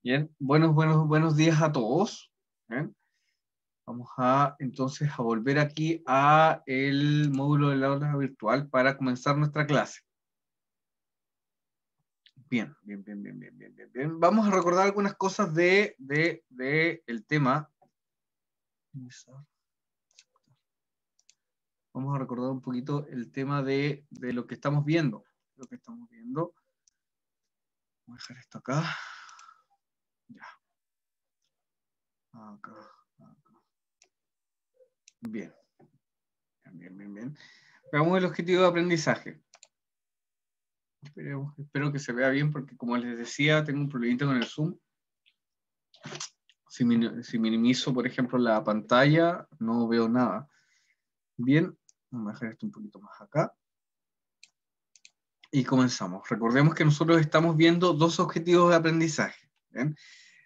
Bien, buenos días a todos. Bien. Vamos a entonces a volver aquí a el módulo del aula virtual para comenzar nuestra clase. Bien. Vamos a recordar algunas cosas de el tema. Vamos a recordar un poquito el tema de lo que estamos viendo. Vamos a dejar esto acá. Ya. Acá. Bien. Veamos el objetivo de aprendizaje. Espero que se vea bien porque, como les decía, tengo un problemita con el Zoom. Si minimizo, por ejemplo, la pantalla, no veo nada. Bien, vamos a dejar esto un poquito más acá. Y comenzamos. Recordemos que nosotros estamos viendo dos objetivos de aprendizaje. ¿Bien?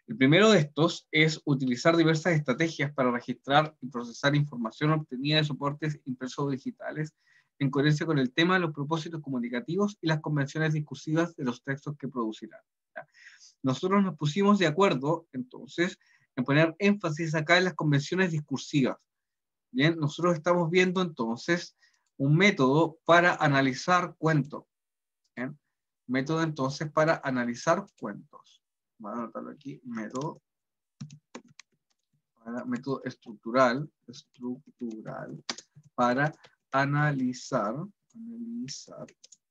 El primero de estos es utilizar diversas estrategias para registrar y procesar información obtenida de soportes impresos o digitales en coherencia con el tema, los propósitos comunicativos y las convenciones discursivas de los textos que producirán. Nosotros nos pusimos de acuerdo, entonces, en poner énfasis acá en las convenciones discursivas. Bien, nosotros estamos viendo, entonces, un método para analizar cuentos. ¿Bien? Método, entonces, para analizar cuentos. Voy a anotarlo aquí, método estructural para analizar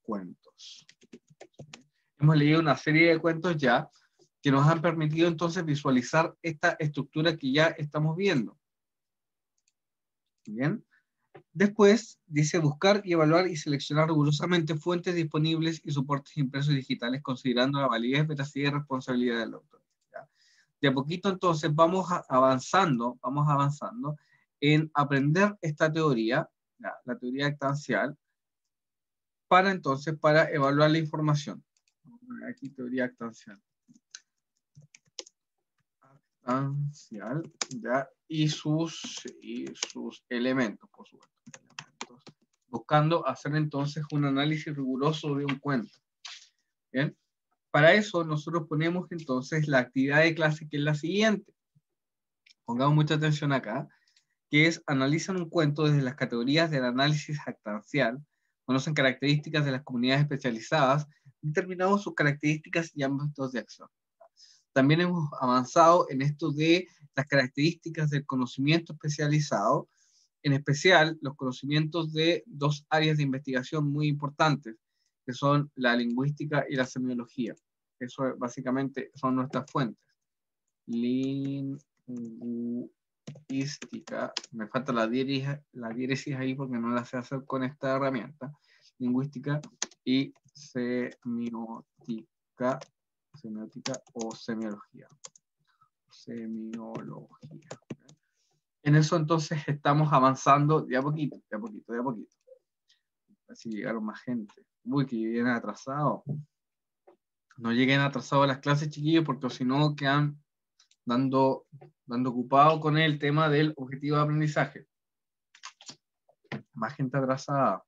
cuentos. Hemos leído una serie de cuentos ya que nos han permitido entonces visualizar esta estructura que ya estamos viendo. Bien. Después dice buscar y evaluar y seleccionar rigurosamente fuentes disponibles y soportes impresos y digitales considerando la validez, veracidad y responsabilidad del autor. ¿Ya? De a poquito entonces vamos avanzando en aprender esta teoría, ¿ya? La teoría actancial, para evaluar la información. Aquí teoría actancial. ¿Ya? Y sus elementos, por supuesto. Buscando hacer entonces un análisis riguroso de un cuento. ¿Bien? Para eso nosotros ponemos entonces la actividad de clase, que es la siguiente. Pongamos mucha atención acá, que es analizan un cuento desde las categorías del análisis actancial, conocen características de las comunidades especializadas, determinamos sus características y ámbitos de acción. También hemos avanzado en esto de las características del conocimiento especializado, en especial los conocimientos de dos áreas de investigación muy importantes, que son la lingüística y la semiología. Eso básicamente son nuestras fuentes. Lingüística, me falta la diéresis ahí porque no la sé hacer con esta herramienta. Lingüística y semiótica o semiología. En eso entonces estamos avanzando de a poquito. Así llegaron más gente. Uy, que lleguen atrasados. No lleguen atrasados a las clases, chiquillos, porque si no quedan dando ocupado con el tema del objetivo de aprendizaje. Más gente atrasada.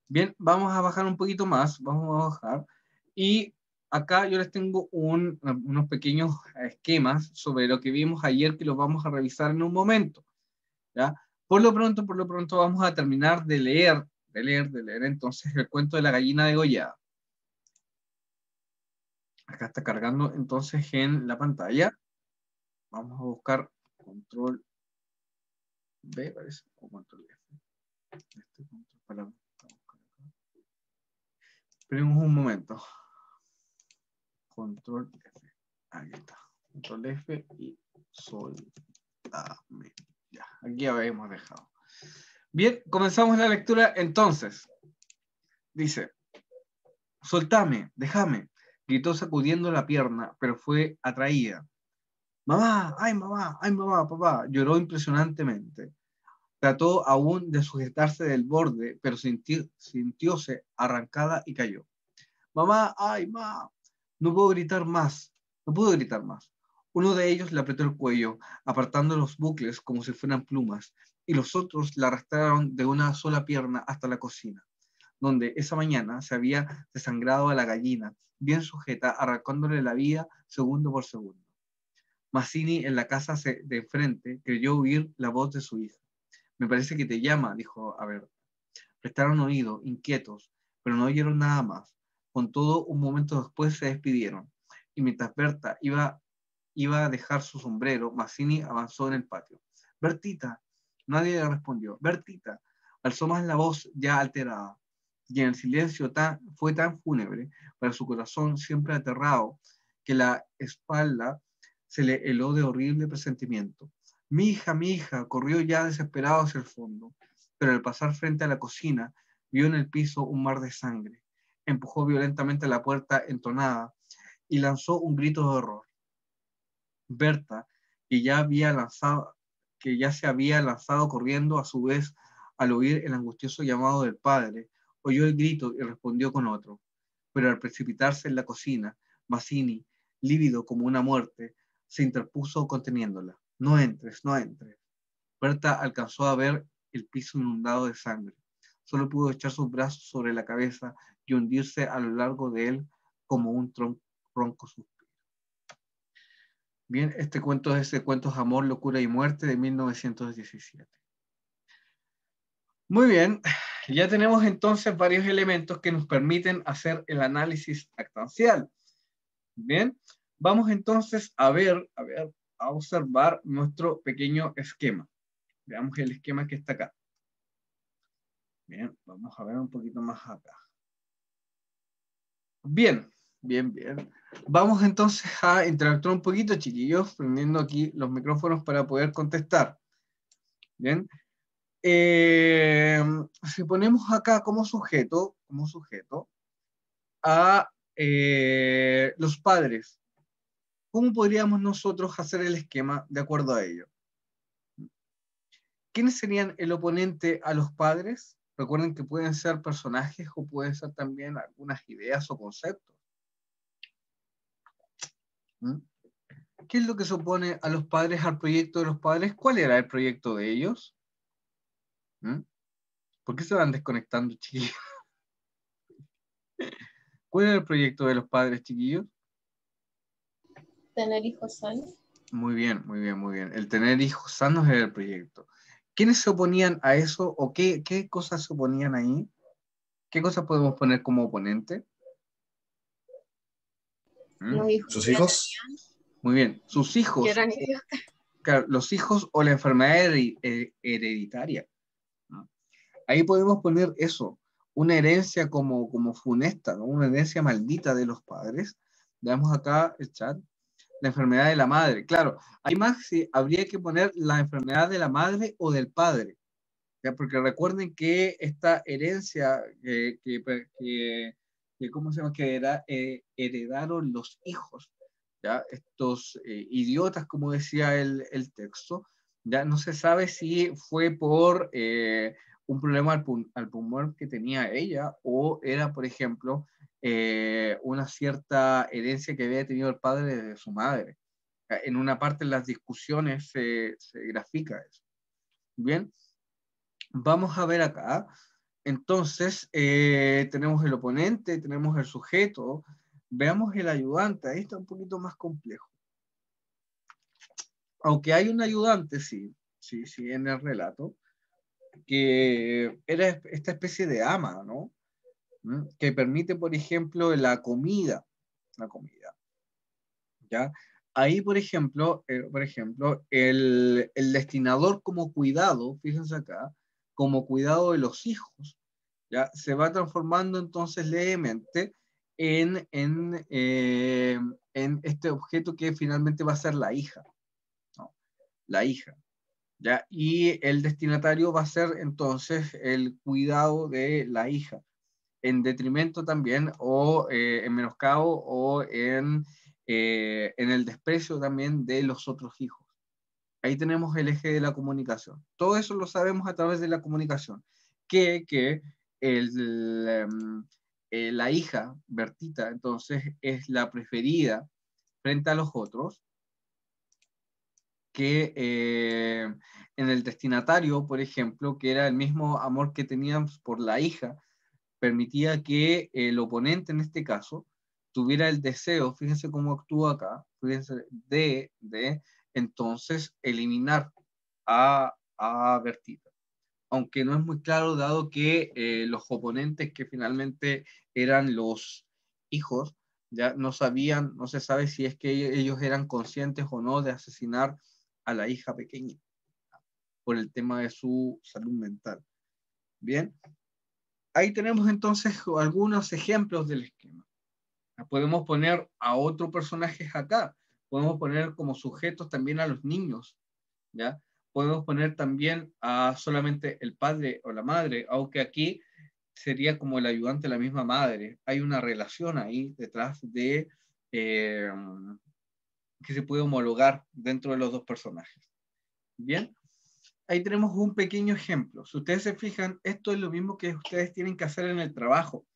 Bien, vamos a bajar un poquito más. Vamos a bajar. Y acá yo les tengo unos pequeños esquemas sobre lo que vimos ayer, que los vamos a revisar en un momento. ¿Ya? Por lo pronto vamos a terminar de leer entonces el cuento de la gallina degollada. Acá está cargando entonces en la pantalla. Vamos a buscar control B, parece, o control F. Esperemos un momento. Control F. Aquí está. Control F y soltame. Ya, aquí habíamos dejado. Bien, comenzamos la lectura entonces. Dice, soltame, déjame, gritó sacudiendo la pierna, pero fue atraída. Mamá, papá, lloró impresionantemente. Trató aún de sujetarse del borde, pero sintióse arrancada y cayó. Mamá, ay, ma, no puedo gritar más. Uno de ellos le apretó el cuello, apartando los bucles como si fueran plumas, y los otros la arrastraron de una sola pierna hasta la cocina. donde esa mañana se había desangrado a la gallina, bien sujeta, arrancándole la vida segundo por segundo. Mazzini, en la casa de enfrente, creyó oír la voz de su hija. Me parece que te llama, dijo a Berta. Prestaron oído, inquietos, pero no oyeron nada más. Con todo, un momento después se despidieron, y mientras Berta iba a dejar su sombrero, Mazzini avanzó en el patio. Bertita, nadie le respondió. Bertita, alzó más la voz ya alterada, y en el silencio fue tan fúnebre para su corazón siempre aterrado, que la espalda se le heló de horrible presentimiento. Mi hija, corrió ya desesperado hacia el fondo, pero al pasar frente a la cocina, vio en el piso un mar de sangre. Empujó violentamente la puerta entonada y lanzó un grito de horror. Berta, que ya se había lanzado corriendo a su vez al oír el angustioso llamado del padre, oyó el grito y respondió con otro. Pero al precipitarse en la cocina, Mazzini, lívido como una muerte, se interpuso conteniéndola. No entres, no entres. Berta alcanzó a ver el piso inundado de sangre. Solo pudo echar sus brazos sobre la cabeza y hundirse a lo largo de él como un ronco suspiro. Bien, este cuento es de Cuentos, Amor, Locura y Muerte de 1917. Muy bien, ya tenemos entonces varios elementos que nos permiten hacer el análisis actancial. Bien, vamos entonces a observar nuestro pequeño esquema. Veamos el esquema que está acá. Bien, vamos a ver un poquito más acá. Bien. Vamos entonces a interactuar un poquito, chiquillos, prendiendo aquí los micrófonos para poder contestar. Bien. Si ponemos acá como sujeto a los padres, ¿cómo podríamos nosotros hacer el esquema de acuerdo a ello? ¿Quiénes serían el oponente a los padres? Recuerden que pueden ser personajes o pueden ser también algunas ideas o conceptos. ¿Qué es lo que se opone a los padres al proyecto de los padres? ¿Cuál era el proyecto de ellos? ¿Por qué se van desconectando, chiquillos? ¿Cuál era el proyecto de los padres, chiquillos? Tener hijos sanos. Muy bien. El tener hijos sanos era el proyecto. ¿Quiénes se oponían a eso o qué cosas se oponían ahí? ¿Qué cosas podemos poner como oponente? Los hijos. ¿Sus hijos? Muy bien, sus hijos. Que eran idiotas. Claro, los hijos o la enfermedad hereditaria. Ahí podemos poner eso, una herencia como funesta, ¿no? Una herencia maldita de los padres. Veamos acá el chat. La enfermedad de la madre. Claro, hay más, sí, habría que poner la enfermedad de la madre o del padre. ¿Ya? Porque recuerden que esta herencia ¿cómo se llama? Que heredaron los hijos. ¿Ya? Estos idiotas, como decía el texto, ya no se sabe si fue por un problema al pulmón que tenía ella o era, por ejemplo, una cierta herencia que había tenido el padre de su madre. En una parte de las discusiones se grafica eso. Bien, vamos a ver acá. Entonces, tenemos el oponente, tenemos el sujeto, veamos el ayudante, ahí está un poquito más complejo. Aunque hay un ayudante, sí, en el relato, que era esta especie de ama, ¿no? Que permite, por ejemplo, la comida, ¿ya? Ahí, por ejemplo, el destinador como cuidado, fíjense acá, como cuidado de los hijos, ¿ya? Se va transformando entonces levemente en este objeto que finalmente va a ser la hija, ¿no? La hija, ¿ya? Y el destinatario va a ser entonces el cuidado de la hija, en detrimento también, o en menoscabo, o en el desprecio también de los otros hijos. Ahí tenemos el eje de la comunicación. Todo eso lo sabemos a través de la comunicación. Que la hija, Bertita, entonces, es la preferida frente a los otros, que en el destinatario, por ejemplo, que era el mismo amor que tenían por la hija, permitía que el oponente en este caso tuviera el deseo, fíjense cómo actúa acá, fíjense, de entonces eliminar a Bertita. Aunque no es muy claro, dado que los oponentes que finalmente eran los hijos, ya no sabían, no se sabe si es que ellos eran conscientes o no de asesinar a la hija pequeña por el tema de su salud mental. Bien, ahí tenemos entonces algunos ejemplos del esquema. Podemos poner a otros personajes acá, podemos poner como sujetos también a los niños, ¿ya? Podemos poner también a solamente el padre o la madre, aunque aquí sería como el ayudante de la misma madre. Hay una relación ahí detrás de que se puede homologar dentro de los dos personajes. Bien, ahí tenemos un pequeño ejemplo. Si ustedes se fijan, esto es lo mismo que ustedes tienen que hacer en el trabajo,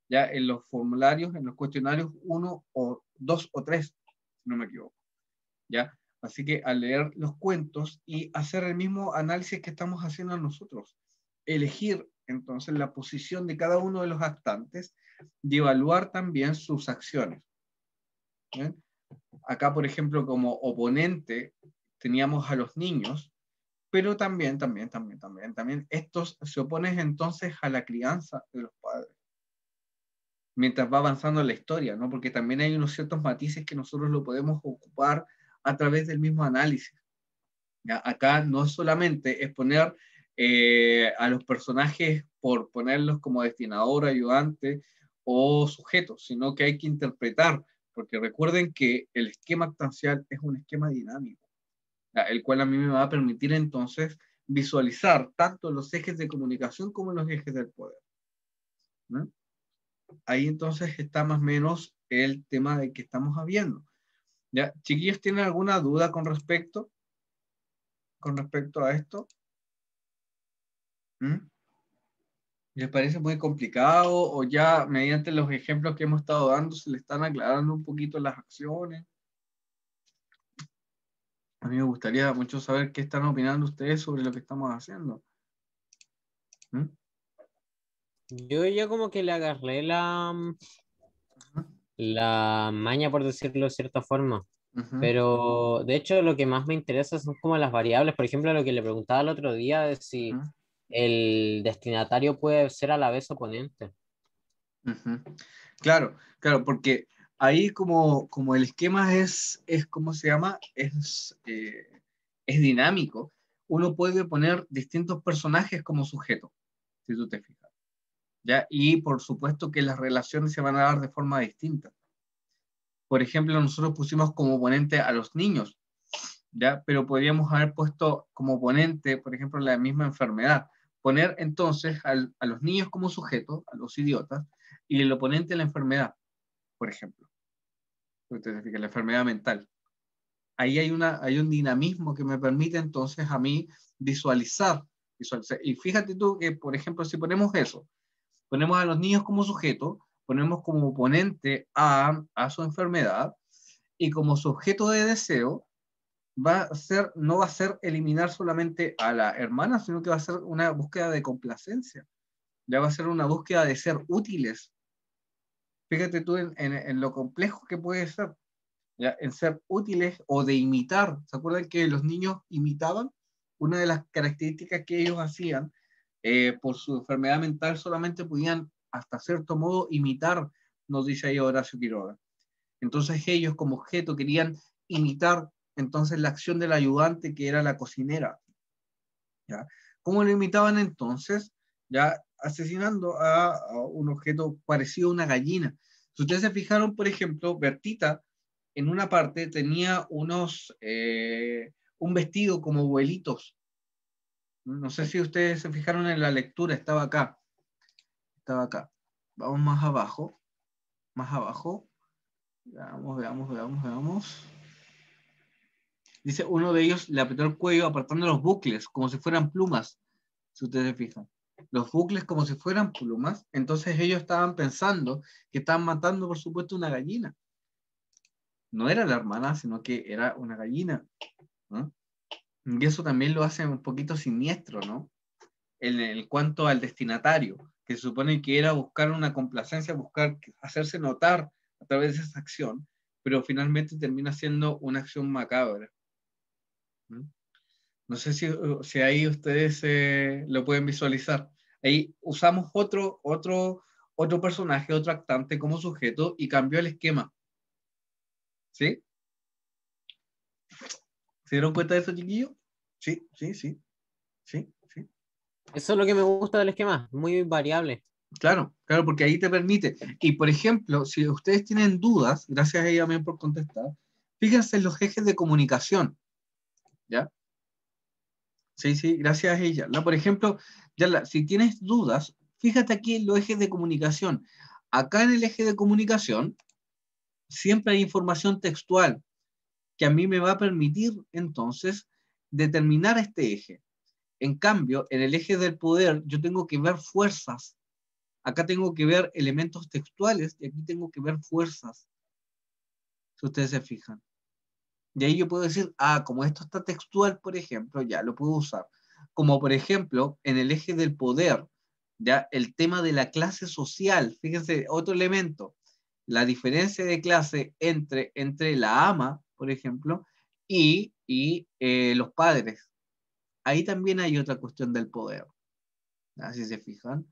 ya en los formularios, en los cuestionarios 1 o 2 o 3, si no me equivoco, ¿ya? Así que al leer los cuentos y hacer el mismo análisis que estamos haciendo nosotros, elegir entonces la posición de cada uno de los actantes y evaluar también sus acciones. ¿Bien? Acá, por ejemplo, como oponente teníamos a los niños, pero también estos se oponen entonces a la crianza de los padres mientras va avanzando la historia, ¿no? Porque también hay unos ciertos matices que nosotros lo podemos ocupar a través del mismo análisis. ¿Ya? Acá no solamente es poner a los personajes por ponerlos como destinador, ayudante o sujeto, sino que hay que interpretar, porque recuerden que el esquema actancial es un esquema dinámico, ¿ya? El cual a mí me va a permitir entonces visualizar tanto los ejes de comunicación como los ejes del poder, ¿no? Ahí entonces está más o menos el tema de que estamos viendo. ¿Ya? ¿Chiquillos tienen alguna duda con respecto a esto? ¿Mm? ¿Les parece muy complicado o ya mediante los ejemplos que hemos estado dando se le están aclarando un poquito las acciones? A mí me gustaría mucho saber qué están opinando ustedes sobre lo que estamos haciendo. ¿Mm? Yo ya como que le agarré Ujú, la maña, por decirlo de cierta forma. ujú, Pero de hecho lo que más me interesa son como las variables. Por ejemplo, lo que le preguntaba el otro día de si ujú, el destinatario puede ser a la vez oponente. ujú. Claro, claro, porque ahí como el esquema es ¿cómo se llama? Es dinámico. Uno puede poner distintos personajes como sujeto, si tú te fijas, ¿ya? Y por supuesto que las relaciones se van a dar de forma distinta. Por ejemplo, nosotros pusimos como oponente a los niños, ¿ya? Pero podríamos haber puesto como oponente, por ejemplo, la misma enfermedad. Poner entonces a los niños como sujetos, a los idiotas, y el oponente a la enfermedad, por ejemplo. Usted se fija, la enfermedad mental. Ahí hay un dinamismo que me permite entonces a mí visualizar. Y fíjate tú que, por ejemplo, si ponemos eso, ponemos a los niños como sujeto, ponemos como oponente a su enfermedad, y como su objeto de deseo no va a ser eliminar solamente a la hermana, sino que va a ser una búsqueda de complacencia. Ya va a ser una búsqueda de ser útiles. Fíjate tú en lo complejo que puede ser, ¿ya? En ser útiles o de imitar. ¿Se acuerdan que los niños imitaban? Una de las características que ellos hacían por su enfermedad mental solamente podían hasta cierto modo imitar, nos dice ahí Horacio Quiroga. Entonces ellos como objeto querían imitar entonces la acción del ayudante que era la cocinera. ¿Ya? ¿Cómo lo imitaban entonces? Ya asesinando a un objeto parecido a una gallina. Si ustedes se fijaron, por ejemplo, Bertita en una parte tenía un vestido como vuelitos. No sé si ustedes se fijaron en la lectura, estaba acá. Estaba acá. Vamos más abajo. Más abajo. Veamos. Dice, uno de ellos le apretó el cuello apartando los bucles, como si fueran plumas, si ustedes se fijan. Los bucles como si fueran plumas, entonces ellos estaban pensando que estaban matando, por supuesto, una gallina. No era la hermana, sino que era una gallina, ¿no? Y eso también lo hace un poquito siniestro, ¿no? En cuanto al destinatario, que se supone que era buscar una complacencia, buscar hacerse notar a través de esa acción, pero finalmente termina siendo una acción macabra. ¿Mm? No sé si ahí ustedes lo pueden visualizar. Ahí usamos otro personaje, otro actante como sujeto y cambió el esquema. ¿Sí? ¿Se dieron cuenta de eso, chiquillos? Sí, sí, sí, sí, sí. Eso es lo que me gusta del esquema, muy variable. Claro, claro, porque ahí te permite. Y por ejemplo, si ustedes tienen dudas, gracias a ella también por contestar, fíjense en los ejes de comunicación, ¿ya? Sí, sí, gracias a ella. Por ejemplo, si tienes dudas, fíjate aquí en los ejes de comunicación. Acá en el eje de comunicación siempre hay información textual que a mí me va a permitir entonces determinar este eje. En cambio, en el eje del poder yo tengo que ver fuerzas. Acá tengo que ver elementos textuales y aquí tengo que ver fuerzas, si ustedes se fijan. Y ahí yo puedo decir, como esto está textual, por ejemplo, ya lo puedo usar. Como por ejemplo, en el eje del poder, ya el tema de la clase social, fíjense, otro elemento, la diferencia de clase entre la ama, por ejemplo, y los padres. Ahí también hay otra cuestión del poder, si se fijan.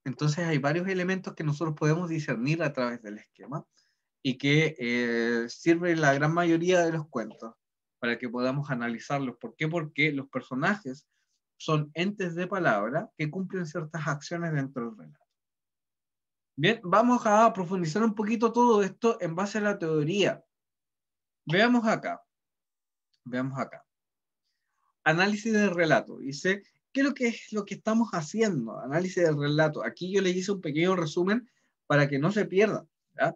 Entonces hay varios elementos que nosotros podemos discernir a través del esquema y que sirve en la gran mayoría de los cuentos para que podamos analizarlos. ¿Por qué? Porque los personajes son entes de palabra que cumplen ciertas acciones dentro del relato. Bien, vamos a profundizar un poquito todo esto en base a la teoría. Veamos acá. Veamos acá. Análisis del relato. Dice, ¿qué es lo que estamos haciendo? Análisis del relato. Aquí yo les hice un pequeño resumen para que no se pierdan, ¿ya?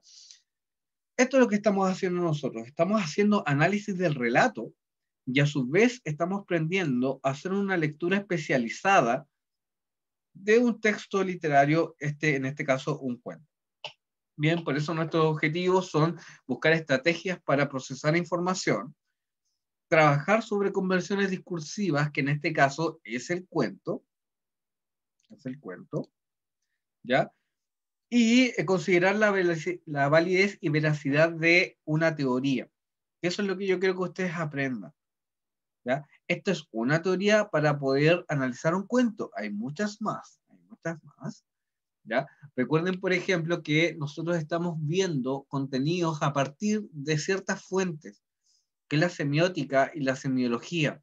Esto es lo que estamos haciendo nosotros. Estamos haciendo análisis del relato y a su vez estamos aprendiendo a hacer una lectura especializada de un texto literario, en este caso un cuento. Bien, por eso nuestros objetivos son buscar estrategias para procesar información, trabajar sobre conversiones discursivas, que en este caso es el cuento, ¿ya? Y considerar la validez y veracidad de una teoría. Eso es lo que yo quiero que ustedes aprendan, ¿ya? Esto es una teoría para poder analizar un cuento. Hay muchas más, ¿ya? Recuerden, por ejemplo, que nosotros estamos viendo contenidos a partir de ciertas fuentes, que es la semiótica y la semiología,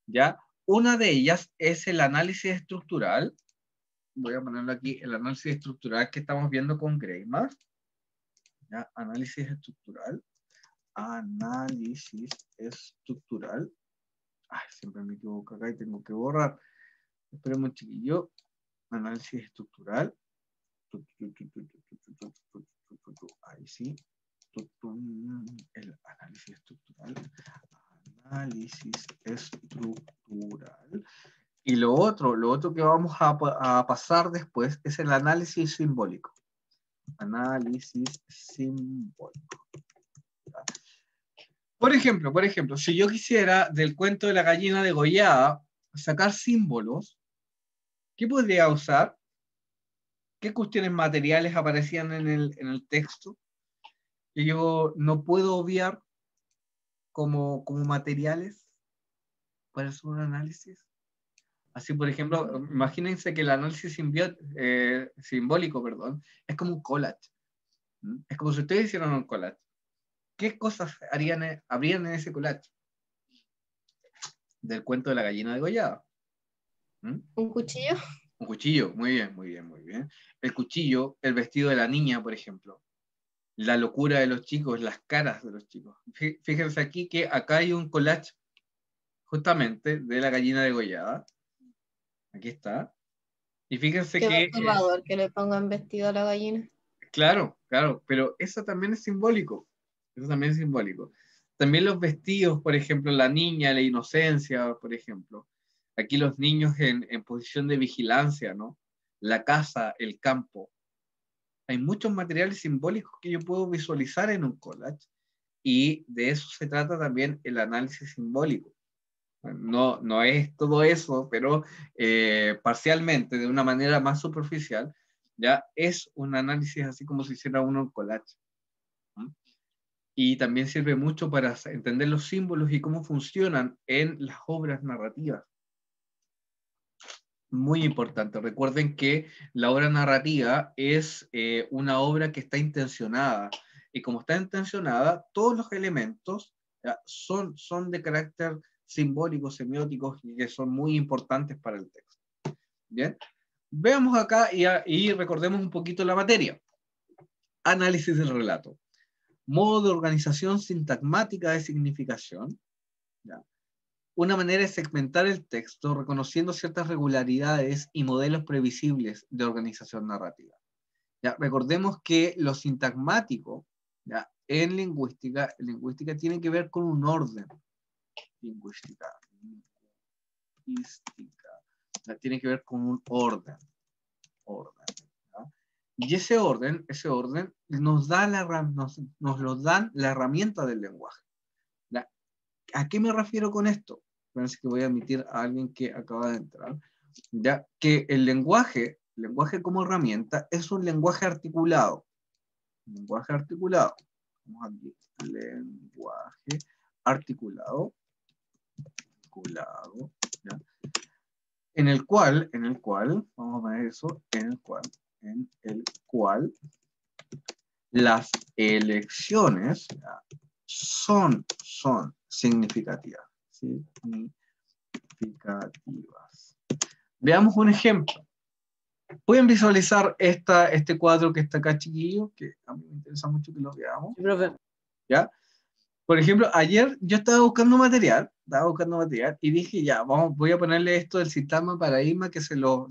¿ya? Una de ellas es el análisis estructural. Voy a ponerlo aquí, el análisis estructural que estamos viendo con Greimer, ¿ya? Análisis estructural. Siempre me equivoco acá y tengo que borrar. Esperemos un chiquillo. Análisis estructural. Ahí sí. El análisis estructural. Análisis estructural. Y lo otro que vamos a pasar después es el análisis simbólico. Análisis simbólico. Por ejemplo, si yo quisiera del cuento de la gallina degollada sacar símbolos, ¿qué podría usar? ¿Qué cuestiones materiales aparecían en el texto que yo no puedo obviar como materiales para hacer un análisis? Así, por ejemplo, imagínense que el análisis simbólico, es como un collage. Es como si ustedes hicieran un collage. ¿Qué cosas habrían en ese collage? Del cuento de la gallina degollada. Un cuchillo. Un cuchillo, muy bien, muy bien, muy bien. El cuchillo, el vestido de la niña, por ejemplo. La locura de los chicos, las caras de los chicos. Fíjense aquí que acá hay un collage justamente de la gallina degollada. Aquí está. Y fíjense Qué que, perturbador que le pongan vestido a la gallina. claro, pero eso también es simbólico. Eso también es simbólico. También los vestidos, por ejemplo, la niña, la inocencia, por ejemplo. Aquí los niños en posición de vigilancia, ¿no? La casa, el campo. Hay muchos materiales simbólicos que yo puedo visualizar en un collage y de eso se trata también el análisis simbólico. No es todo eso, pero parcialmente, de una manera más superficial, ya es un análisis así como si hiciera uno en collage. Y también sirve mucho para entender los símbolos y cómo funcionan en las obras narrativas. Muy importante. Recuerden que la obra narrativa es una obra que está intencionada. Y como está intencionada, todos los elementos son de carácter simbólico, semióticos, y que son muy importantes para el texto. Bien. Veamos acá y recordemos un poquito la materia. Análisis del relato. Modo de organización sintagmática de significación. ¿Ya? Una manera de segmentar el texto reconociendo ciertas regularidades y modelos previsibles de organización narrativa. ¿Ya? Recordemos que lo sintagmático, ¿ya? En lingüística tiene que ver con un orden. Lingüística. ¿Ya? Tiene que ver con un orden. ¿Ya? Y ese orden nos lo dan la herramienta del lenguaje. ¿Ya? ¿A qué me refiero con esto? Parece que voy a admitir a alguien que acaba de entrar. Ya que el lenguaje como herramienta es un lenguaje articulado. Lenguaje articulado. Vamos aquí. Lenguaje articulado. ¿Ya? En el cual, vamos a poner eso, en el cual las elecciones son significativas. Veamos un ejemplo. Pueden visualizar este cuadro que está acá, chiquillo, que a mí me interesa mucho que lo veamos. Sí, profe. ¿Ya? Por ejemplo, ayer yo estaba buscando material y dije, ya, voy a ponerle esto del sintagma paradigma que se lo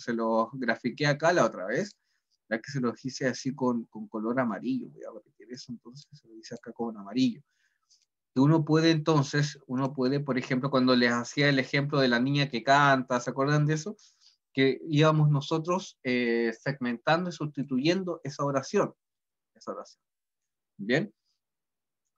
grafiqué acá la otra vez, ya que se lo hice así con color amarillo. Voy a repetir eso, entonces se lo hice acá con amarillo. Y uno puede, por ejemplo, cuando les hacía el ejemplo de la niña que canta, ¿se acuerdan de eso? Que íbamos nosotros segmentando y sustituyendo esa oración. ¿Bien?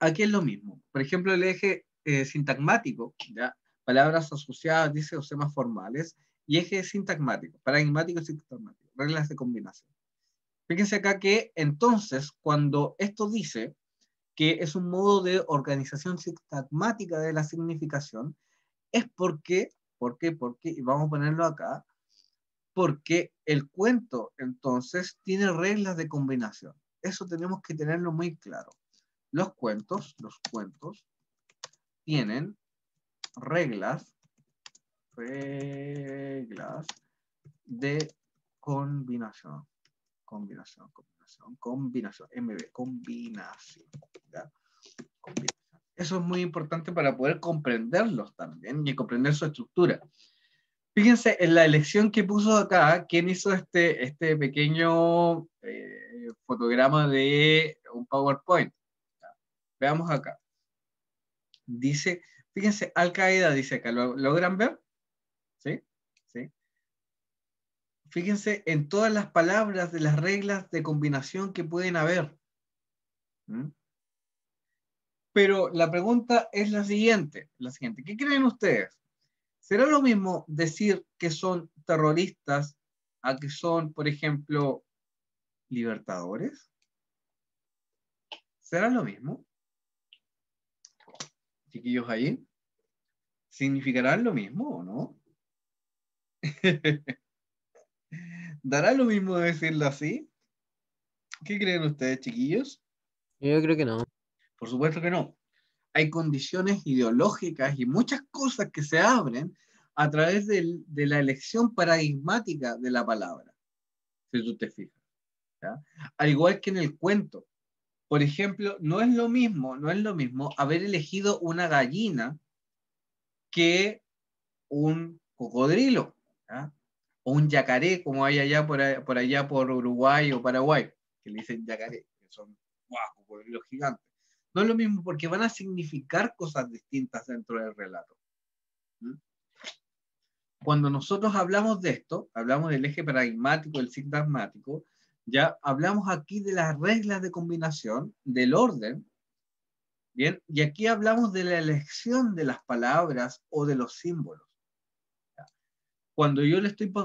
Aquí es lo mismo. Por ejemplo, el eje sintagmático, ¿ya? Palabras asociadas, dice, o temas formales, y eje sintagmático, paradigmático y sintagmático, reglas de combinación. Fíjense acá que entonces, cuando esto dice que es un modo de organización sintagmática de la significación, es porque, y vamos a ponerlo acá, porque el cuento, entonces, tiene reglas de combinación. Eso tenemos que tenerlo muy claro. Los cuentos tienen reglas de combinación. MB, combinación. ¿Ya? Eso es muy importante para poder comprenderlos también y comprender su estructura. Fíjense en la elección que puso acá, quién hizo este pequeño fotograma de un PowerPoint. Veamos acá. Dice, fíjense, Al-Qaeda dice acá, ¿lo logran ver? ¿Sí? ¿Sí? Fíjense en todas las palabras de las reglas de combinación que pueden haber. ¿Mm? Pero la pregunta es la siguiente. ¿Qué creen ustedes? ¿Será lo mismo decir que son terroristas a que son, por ejemplo, libertadores? ¿Será lo mismo? Chiquillos ahí, ¿significarán lo mismo o no? ¿Dará lo mismo decirlo así? ¿Qué creen ustedes, chiquillos? Yo creo que no. Por supuesto que no. Hay condiciones ideológicas y muchas cosas que se abren a través de la elección paradigmática de la palabra, si tú te fijas. ¿Ya? Al igual que en el cuento. Por ejemplo, no es lo mismo haber elegido una gallina que un cocodrilo, ¿ya? O un yacaré, como hay allá por allá por Uruguay o Paraguay, que le dicen yacaré, que son cocodrilos gigantes. No es lo mismo porque van a significar cosas distintas dentro del relato. ¿Mm? Cuando nosotros hablamos de esto, hablamos del eje paradigmático, del sintagmático, ya hablamos aquí de las reglas de combinación, del orden, Bien, y aquí hablamos de la elección de las palabras o de los símbolos. Cuando yo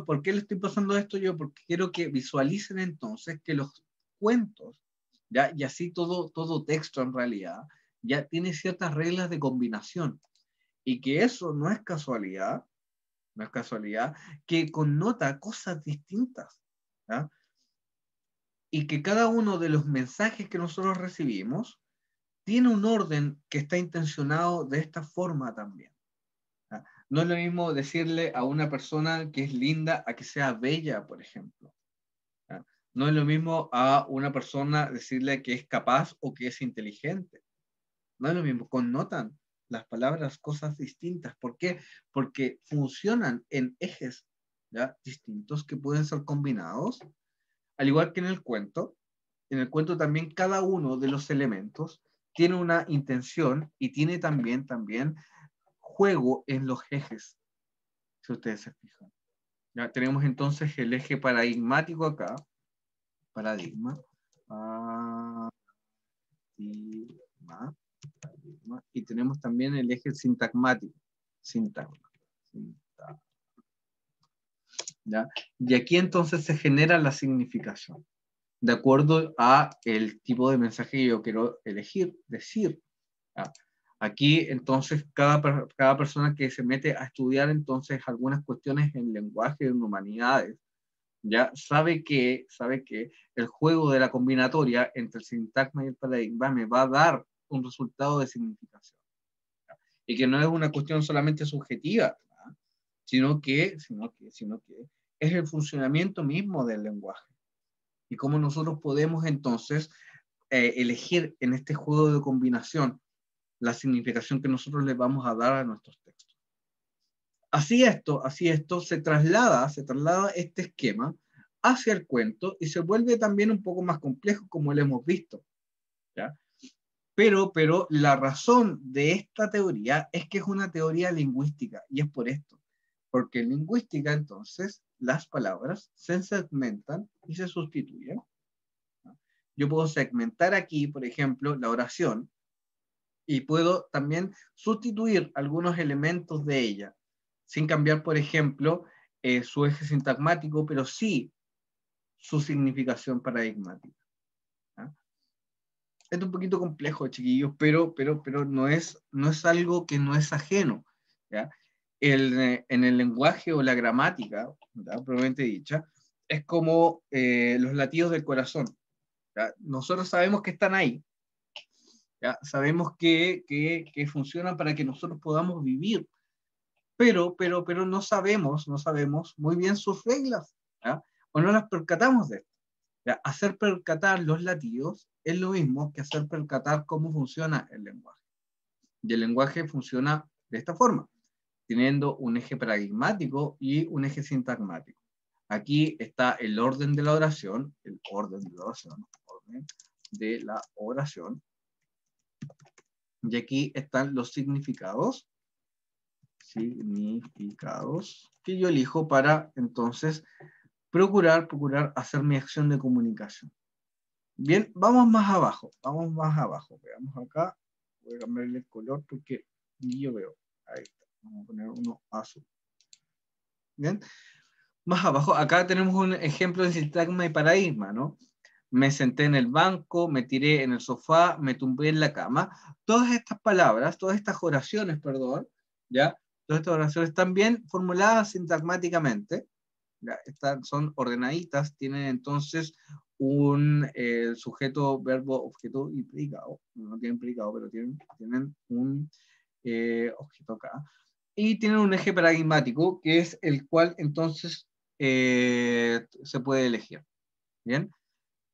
¿por qué le estoy pasando esto yo? Porque quiero que visualicen entonces que los cuentos, ¿ya? Y así todo texto en realidad, ya tiene ciertas reglas de combinación. Y que eso no es casualidad, que connota cosas distintas, ¿ya? Y que cada uno de los mensajes que nosotros recibimos tiene un orden que está intencionado de esta forma también. ¿Ya? No es lo mismo decirle a una persona que es linda a que sea bella, por ejemplo. ¿Ya? No es lo mismo a una persona decirle que es capaz o que es inteligente. No es lo mismo, connotan las palabras cosas distintas. ¿Por qué? Porque funcionan en ejes, ¿ya? Distintos que pueden ser combinados, al igual que en el cuento. En el cuento también cada uno de los elementos tiene una intención y tiene también juego en los ejes, si ustedes se fijan. Ya tenemos entonces el eje paradigmático acá, paradigma, y tenemos también el eje sintagmático, sintagma, ¿ya? Y aquí entonces se genera la significación, de acuerdo a el tipo de mensaje que yo quiero elegir, decir. ¿Ya? Aquí entonces cada persona que se mete a estudiar entonces algunas cuestiones en lenguaje, en humanidades, ya sabe que el juego de la combinatoria entre el sintagma y el paradigma me va a dar un resultado de significación. ¿Ya? Y que no es una cuestión solamente subjetiva, ¿ya? sino que es el funcionamiento mismo del lenguaje. Y cómo nosotros podemos entonces elegir en este juego de combinación la significación que nosotros le vamos a dar a nuestros textos. Así esto se traslada este esquema hacia el cuento y se vuelve también un poco más complejo, como lo hemos visto, ¿ya? Pero la razón de esta teoría es que es una teoría lingüística, y es por esto. Porque en lingüística, entonces, las palabras se segmentan y se sustituyen. Yo puedo segmentar aquí, por ejemplo, la oración, y puedo también sustituir algunos elementos de ella, sin cambiar, por ejemplo, su eje sintagmático, pero sí su significación paradigmática. ¿Ya? Es un poquito complejo, chiquillos, pero no es algo que no es ajeno. ¿Ya? En el lenguaje o la gramática, ¿ya? Probablemente dicha, es como los latidos del corazón. ¿Ya? Nosotros sabemos que están ahí, ¿ya? Sabemos que funcionan para que nosotros podamos vivir, pero no sabemos muy bien sus reglas, ¿ya? O no las percatamos de esto. ¿Ya? Hacer percatar los latidos es lo mismo que hacer percatar cómo funciona el lenguaje. Y el lenguaje funciona de esta forma, teniendo un eje paradigmático y un eje sintagmático. Aquí está el orden de la oración, y aquí están los significados que yo elijo para entonces procurar hacer mi acción de comunicación. Bien, vamos más abajo. Veamos acá. Voy a cambiarle el color porque ni yo veo. Ahí está. Vamos a poner uno azul. Bien. Más abajo, acá tenemos un ejemplo de sintagma y paradigma, ¿no? Me senté en el banco, me tiré en el sofá, me tumbé en la cama. Todas estas palabras, todas estas oraciones, perdón, ¿ya? Todas estas oraciones están bien formuladas sintagmáticamente, ¿ya? Son ordenaditas, tienen entonces un sujeto, verbo, objeto y predicado. No tienen predicado, pero tienen un objeto acá. Y tienen un eje paradigmático, que es el cual entonces se puede elegir. ¿Bien?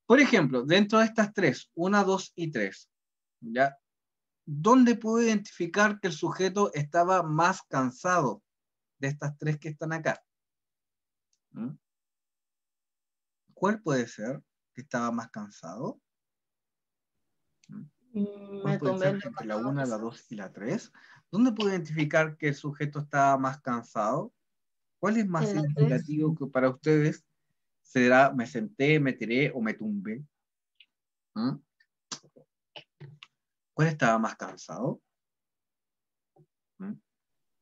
Por ejemplo, dentro de estas tres, 1, 2 y 3, ¿ya? ¿Dónde puedo identificar que el sujeto estaba más cansado de estas tres que están acá? ¿Mm? ¿Cuál puede ser que estaba más cansado? ¿Cuál puede ser entre la 1, la 2 y la 3? ¿Dónde puedo identificar que el sujeto estaba más cansado? ¿Cuál es más significativo que para ustedes? ¿Será me senté, me tiré o me tumbé? ¿Mm? ¿Cuál estaba más cansado? ¿Mm?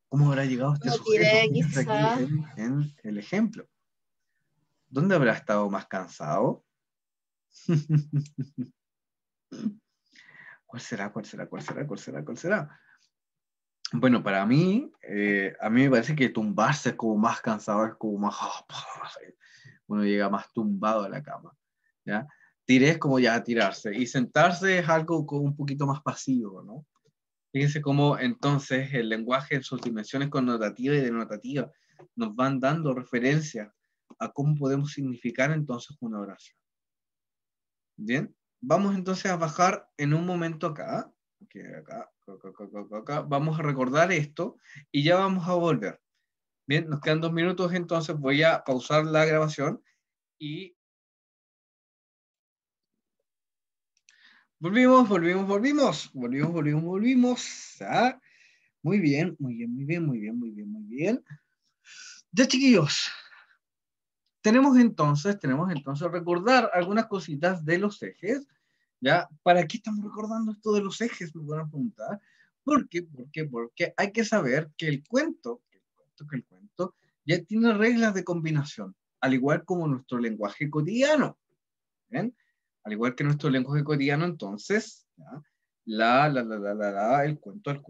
¿Cómo habrá llegado este No sujeto tiré, que muestra aquí quizá. en el ejemplo? ¿Dónde habrá estado más cansado? ¿Cuál será? ¿Cuál será? ¿Cuál será? ¿Cuál será? ¿Cuál será? Bueno, para mí, a mí me parece que tumbarse es como más cansado, es como más... Uno llega más tumbado a la cama, ¿ya? Tiré es como ya tirarse, y sentarse es algo como un poquito más pasivo, ¿no? Fíjense cómo entonces el lenguaje en sus dimensiones connotativa y denotativa nos van dando referencias a cómo podemos significar entonces una oración. Bien, vamos entonces a bajar en un momento acá. Okay, acá. Vamos a recordar esto y ya vamos a volver. Bien, nos quedan 2 minutos, entonces voy a pausar la grabación y volvimos. ¿Ah? Muy bien. Ya, chiquillos, tenemos entonces recordar algunas cositas de los ejes. ¿Ya? ¿Para qué estamos recordando esto de los ejes? Me van a preguntar. ¿Por qué? Porque hay que saber que el cuento ya tiene reglas de combinación, al igual como nuestro lenguaje cotidiano. ¿Ven? Al igual que nuestro lenguaje cotidiano, entonces, ¿ya? El cuento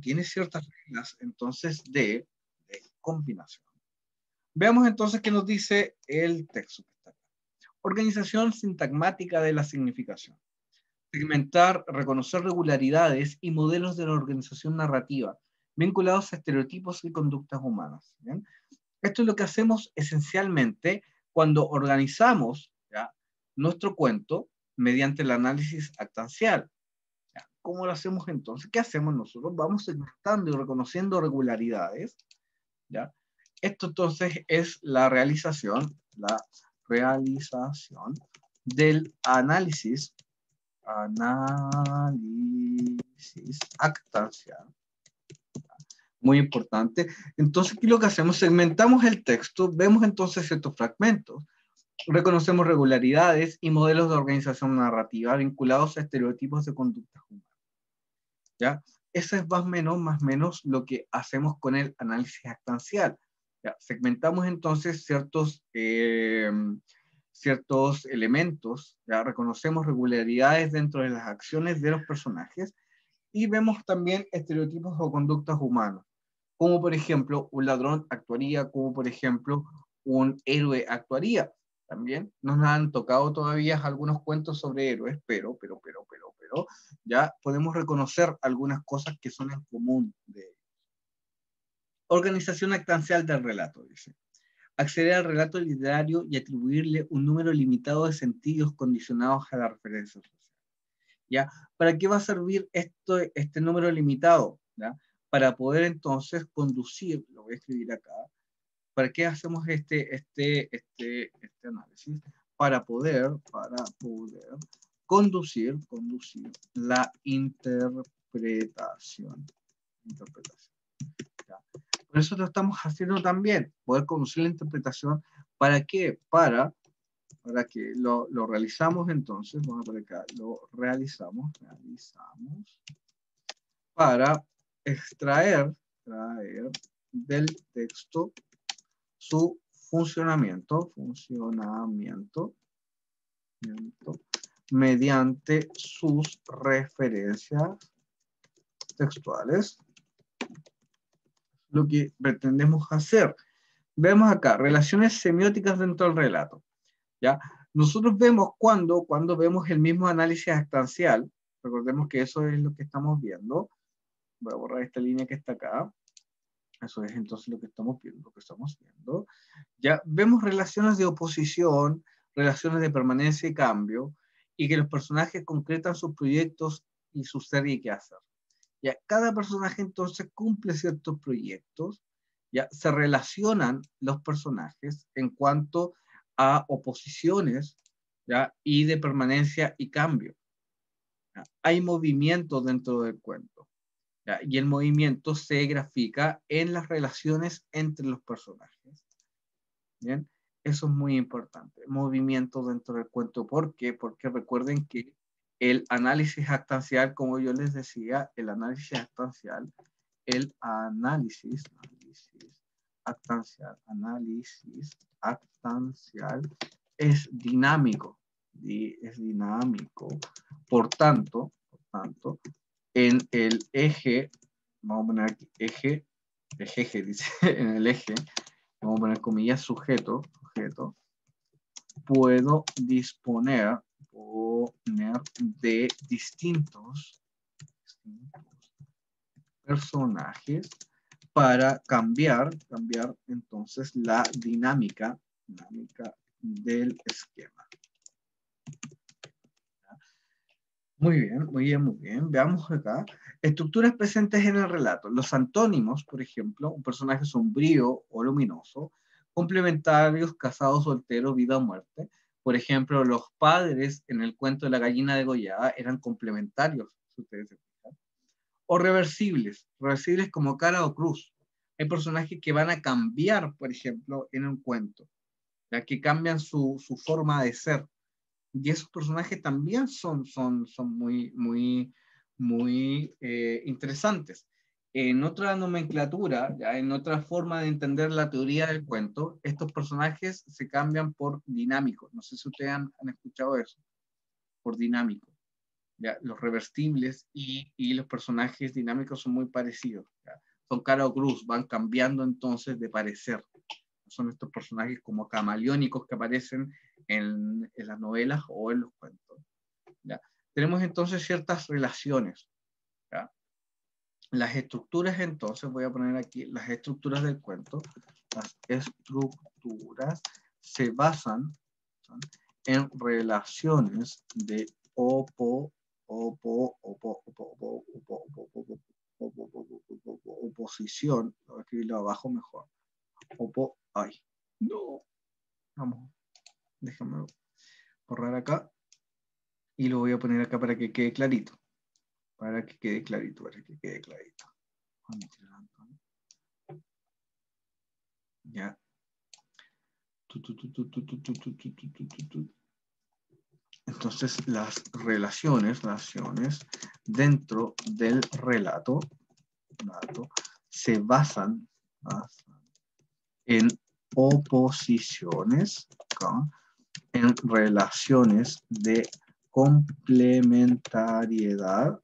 tiene ciertas reglas, entonces, de combinación. Veamos entonces qué nos dice el texto que está acá. Organización sintagmática de la significación. Segmentar, reconocer regularidades y modelos de la organización narrativa vinculados a estereotipos y conductas humanas. ¿Bien? Esto es lo que hacemos esencialmente cuando organizamos, ¿ya?, nuestro cuento mediante el análisis actancial. ¿Ya? ¿Cómo lo hacemos entonces? ¿Qué hacemos nosotros? Vamos segmentando y reconociendo regularidades. ¿Ya? Esto entonces es la realización del análisis actancial. Muy importante. Entonces, ¿qué es lo que hacemos? Segmentamos el texto, vemos entonces ciertos fragmentos, reconocemos regularidades y modelos de organización narrativa vinculados a estereotipos de conductas humanas. ¿Ya? Eso es más o menos lo que hacemos con el análisis actancial. ¿Ya? Segmentamos entonces ciertos elementos, ¿ya? Reconocemos regularidades dentro de las acciones de los personajes y vemos también estereotipos o conductas humanas, como por ejemplo un ladrón actuaría, como por ejemplo un héroe actuaría. También nos han tocado todavía algunos cuentos sobre héroes, pero ya podemos reconocer algunas cosas que son en común de ellos. Organización actancial del relato, dice. Acceder al relato literario y atribuirle un número limitado de sentidos condicionados a la referencia social. ¿Ya? ¿Para qué va a servir este número limitado? ¿Ya? Para poder entonces conducir, lo voy a escribir acá, ¿para qué hacemos este análisis? Para poder conducir la interpretación. ¿Ya? Por eso lo estamos haciendo también, poder conducir la interpretación. ¿Para qué? Para que lo realizamos entonces, vamos a poner acá, lo realizamos para extraer del texto su funcionamiento mediante sus referencias textuales. Lo que pretendemos hacer. Vemos acá, relaciones semióticas dentro del relato. ¿Ya? Nosotros vemos cuando vemos el mismo análisis actancial, recordemos que eso es lo que estamos viendo. Voy a borrar esta línea que está acá. Eso es entonces lo que estamos viendo. Ya vemos relaciones de oposición, relaciones de permanencia y cambio, y que los personajes concretan sus proyectos y su ser y qué hacer. Ya cada personaje entonces cumple ciertos proyectos, ya se relacionan los personajes en cuanto a oposiciones, ¿ya?, y de permanencia y cambio. ¿Ya? Hay movimiento dentro del cuento, ¿ya? Y el movimiento se grafica en las relaciones entre los personajes. ¿Bien? Eso es muy importante. Movimiento dentro del cuento. ¿Por qué? Porque recuerden que el análisis actancial, como yo les decía, el análisis actancial es dinámico. Por tanto, en el eje, vamos a poner aquí eje dice, en el eje, vamos a poner comillas sujeto, puedo disponer de distintos personajes para cambiar entonces la dinámica del esquema. Muy bien. Veamos acá. Estructuras presentes en el relato. Los antónimos, por ejemplo, un personaje sombrío o luminoso, complementarios, casados, solteros, vida o muerte. Por ejemplo, los padres en el cuento de la gallina degollada eran complementarios, si ustedes se fijan. O reversibles como cara o cruz. Hay personajes que van a cambiar, por ejemplo, en un cuento, ya que cambian su forma de ser. Y esos personajes también son muy interesantes. En otra nomenclatura, ya en otra forma de entender la teoría del cuento, estos personajes se cambian por dinámicos. No sé si ustedes han escuchado eso, por dinámico. ¿Ya? Los reversibles y los personajes dinámicos son muy parecidos. ¿Ya? Son cara o cruz, van cambiando entonces de parecer. Son estos personajes como camaleónicos que aparecen en las novelas o en los cuentos. ¿Ya? Tenemos entonces ciertas relaciones. ¿Ya? Las estructuras entonces, voy a poner aquí las estructuras del cuento. Las estructuras se basan en relaciones de oposición. Voy a escribirlo abajo mejor. Vamos, déjame borrar acá y lo voy a poner acá para que quede clarito. Ya. Entonces las relaciones dentro del relato se basan en oposiciones, en relaciones de complementariedad,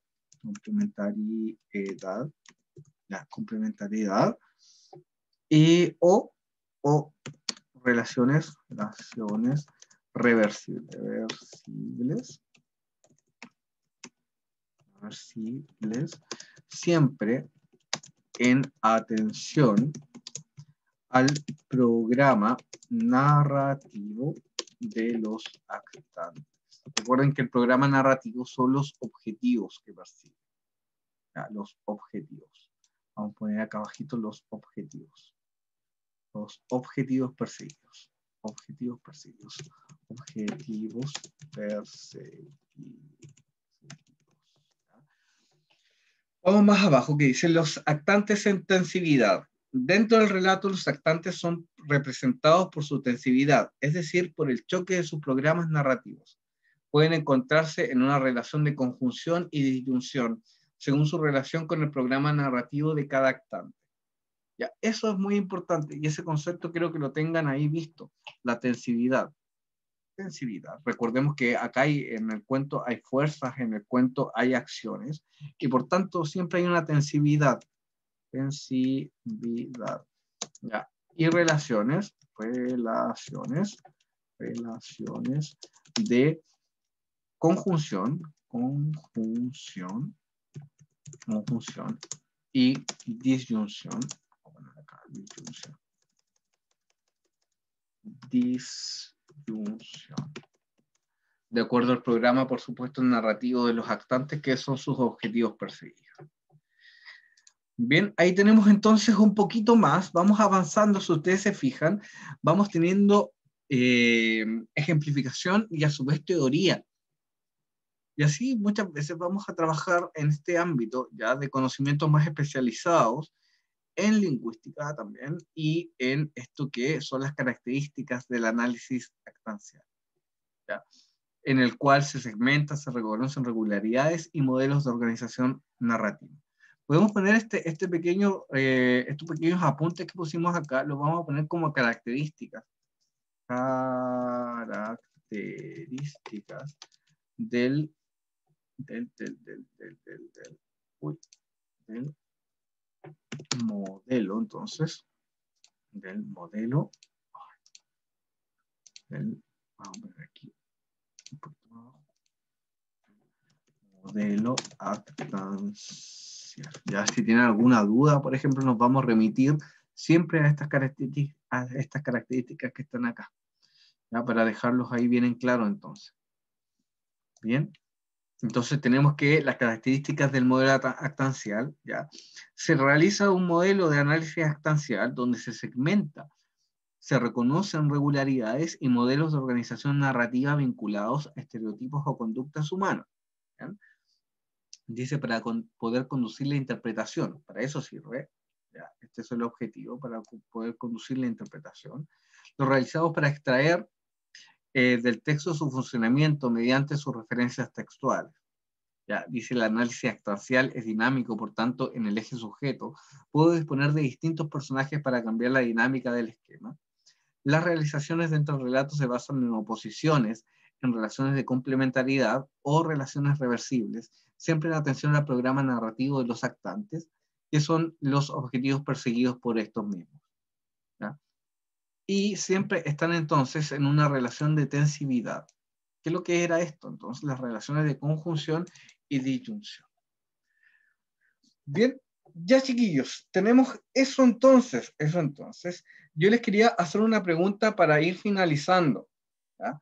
y o relaciones reversibles, siempre en atención al programa narrativo de los actantes. Recuerden que el programa narrativo son los objetivos que persiguen. Los objetivos. Vamos a poner acá abajito los objetivos. Los objetivos perseguidos. Vamos más abajo que dice los actantes en tensividad. Dentro del relato, los actantes son representados por su tensividad, es decir, por el choque de sus programas narrativos. Pueden encontrarse en una relación de conjunción y disyunción, según su relación con el programa narrativo de cada actante. Ya, eso es muy importante y ese concepto creo que lo tengan ahí visto, la tensividad. Recordemos que acá en el cuento hay fuerzas, en el cuento hay acciones y por tanto siempre hay una tensividad. Ya. Y relaciones de conjunción y disyunción. De acuerdo al programa, por supuesto, narrativo de los actantes, que son sus objetivos perseguidos. Bien, ahí tenemos entonces un poquito más, vamos avanzando, si ustedes se fijan, vamos teniendo ejemplificación y a su vez teoría. Y así muchas veces vamos a trabajar en este ámbito ya de conocimientos más especializados, en lingüística también, y en esto que son las características del análisis actancial. ¿Ya? en el cual se segmenta, se reconocen regularidades y modelos de organización narrativa. Podemos poner estos pequeños apuntes que pusimos acá, los vamos a poner como características. Características del modelo, entonces, del modelo, vamos a ver aquí, modelo actancial. Ya si tienen alguna duda, por ejemplo, nos vamos a remitir siempre a estas características que están acá, ¿ya? Para dejarlos ahí bien en claro, entonces. Bien. Entonces tenemos que las características del modelo actancial, ¿ya? Se realiza un modelo de análisis actancial donde se segmenta, se reconocen regularidades y modelos de organización narrativa vinculados a estereotipos o conductas humanas, ¿ya? Dice para poder conducir la interpretación, para eso sirve, ¿ya? Este es el objetivo, para poder conducir la interpretación. Lo realizamos para extraer del texto su funcionamiento mediante sus referencias textuales. Ya, dice el análisis actancial es dinámico, por tanto, en el eje sujeto, puedo disponer de distintos personajes para cambiar la dinámica del esquema. Las realizaciones dentro del relato se basan en oposiciones, en relaciones de complementariedad o relaciones reversibles, siempre en atención al programa narrativo de los actantes, que son los objetivos perseguidos por estos mismos, ¿ya? Y siempre están entonces en una relación de tensividad. ¿Qué es lo que era esto? Entonces, las relaciones de conjunción y disyunción. Bien, ya chiquillos, tenemos eso entonces. Yo les quería hacer una pregunta para ir finalizando, ¿ya?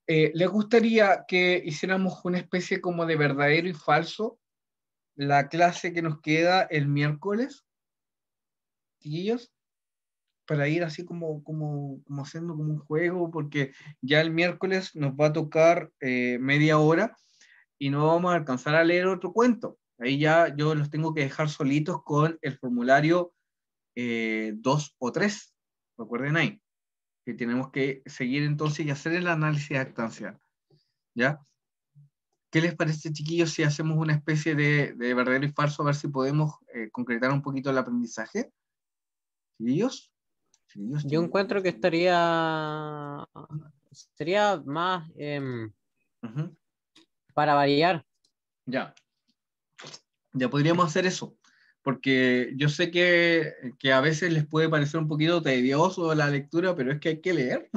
¿Les gustaría que hiciéramos una especie como de verdadero y falso la clase que nos queda el miércoles, chiquillos? Para ir así como haciendo como un juego, porque ya el miércoles nos va a tocar media hora y no vamos a alcanzar a leer otro cuento. Ahí ya yo los tengo que dejar solitos con el formulario 2 o 3. Recuerden ahí, que tenemos que seguir entonces y hacer el análisis actancial, ¿ya? ¿Qué les parece, chiquillos, si hacemos una especie de verdadero y falso, a ver si podemos concretar un poquito el aprendizaje? ¿Chiquillos? Yo encuentro que sería más para variar. Ya podríamos hacer eso, porque yo sé que a veces les puede parecer un poquito tedioso la lectura, pero es que hay que leer.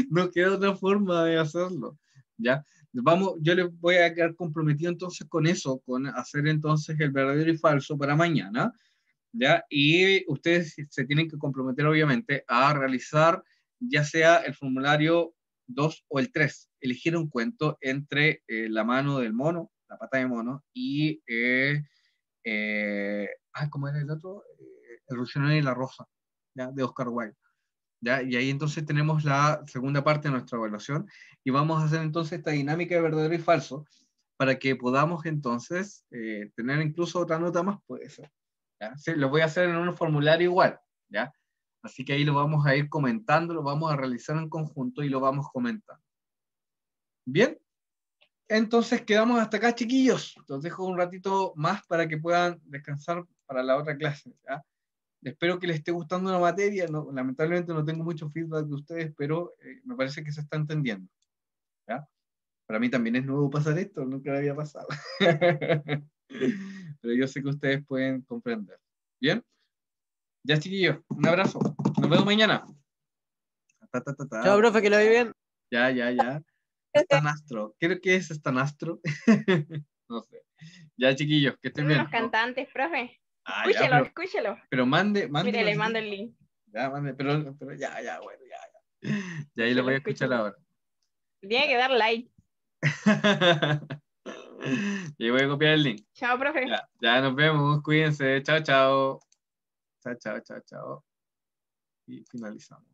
No queda otra forma de hacerlo, ¿ya? Yo les voy a quedar comprometido entonces con eso, con hacer entonces el verdadero y falso para mañana, ¿ya? Y ustedes se tienen que comprometer obviamente a realizar ya sea el formulario 2 o el 3, elegir un cuento entre la mano del mono, la pata de mono, y ¿cómo era el otro? El Ruiseñor y la Rosa, ¿ya? De Oscar Wilde, ¿ya? Y ahí entonces tenemos la segunda parte de nuestra evaluación y vamos a hacer entonces esta dinámica de verdadero y falso para que podamos entonces tener incluso otra nota más, puede ser, ¿ya? Sí, lo voy a hacer en un formulario igual, ¿ya? Así que ahí lo vamos a ir comentando, lo vamos a realizar en conjunto y lo vamos comentando. Bien, entonces quedamos hasta acá, chiquillos. Los dejo un ratito más para que puedan descansar para la otra clase, ¿ya? Espero que les esté gustando la materia. No, lamentablemente no tengo mucho feedback de ustedes, pero me parece que se está entendiendo, ¿ya? Para mí también es nuevo pasar esto, nunca lo había pasado. Pero yo sé que ustedes pueden comprender. ¿Bien? Ya, chiquillos, un abrazo. Nos vemos mañana. Chao, profe, que lo vi bien. Ya. Estanastro. Creo que es Estanastro. No sé. Ya, chiquillos, que estén Son bien, unos cantantes, profe. Ya, Escúchelo. pero mande. Mire, le mando el link. Ya, mande, pero ya, bueno, ya. Ya ahí lo voy a escuchar ahora. Tiene que dar like. Y voy a copiar el link. Chao, profe. Ya nos vemos, cuídense. Chao. Chao. Y finalizamos.